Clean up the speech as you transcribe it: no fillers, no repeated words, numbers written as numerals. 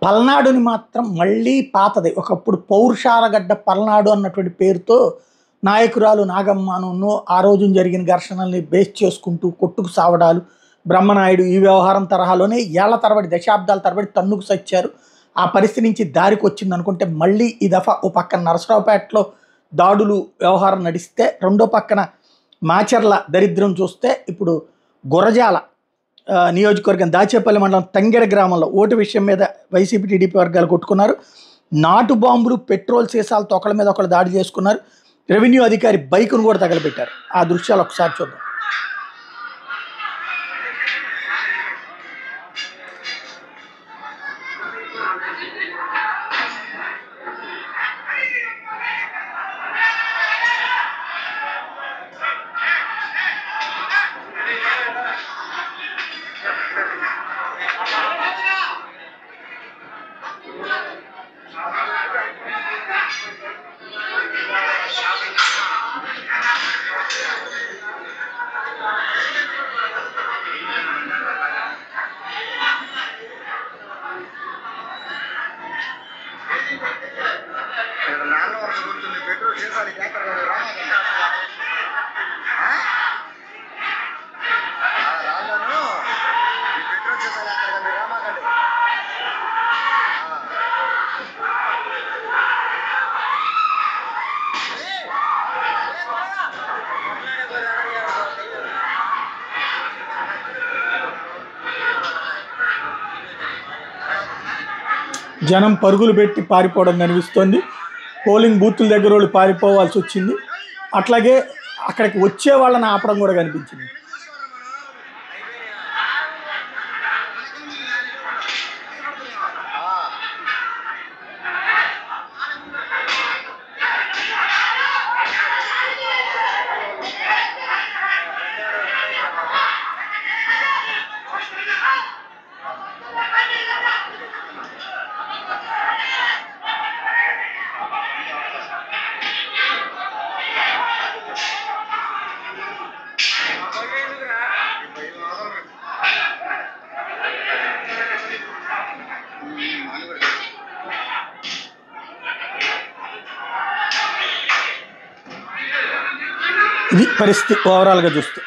పల్నాడుని మాత్రం మళ్ళీ పాతది. ఒకప్పుడు పౌరుషాలగడ్డ పల్నాడు అన్నటువంటి పేరుతో నాయకురాలు నాగమ్మను ఆ రోజున జరిగిన ఘర్షణల్ని బేస్ చేసుకుంటూ కొట్టుకు సావడాలు, బ్రహ్మనాయుడు ఈ వ్యవహారం తరహాలోనే ఏళ్ల తరబడి దశాబ్దాల తరబడి తన్నుకు సచ్చారు. ఆ పరిస్థితి నుంచి దారికి వచ్చింది అనుకుంటే మళ్ళీ ఈ దఫా ఓ పక్కన నరసరావుపేటలో దాడులు వ్యవహారం నడిస్తే, రెండో పక్కన మాచర్ల దరిద్రం చూస్తే ఇప్పుడు గురజాల నియోజకవర్గం దాచేపల్లి మండలం తంగెడ గ్రామంలో ఓటు విషయం మీద వైసీపీ టీడీపీ వర్గాలు కొట్టుకున్నారు. నాటు బాంబులు, పెట్రోల్ సీసాలతో ఒకళ్ళ మీద ఒకళ్ళు దాడి చేసుకున్నారు. రెవెన్యూ అధికారి బైకును కూడా తగలబెట్టారు. ఆ దృశ్యాలు ఒకసారి చూద్దాం. జనం పరుగులు పెట్టి పారిపోవడం కనిపిస్తోంది. పోలింగ్ బూతుల దగ్గర వాళ్ళు పారిపోవాల్సి వచ్చింది. అట్లాగే అక్కడికి వచ్చే వాళ్ళని ఆపడం కూడా కనిపించింది. ఇది పరిస్థితి ఓవరాల్గా చూస్తే.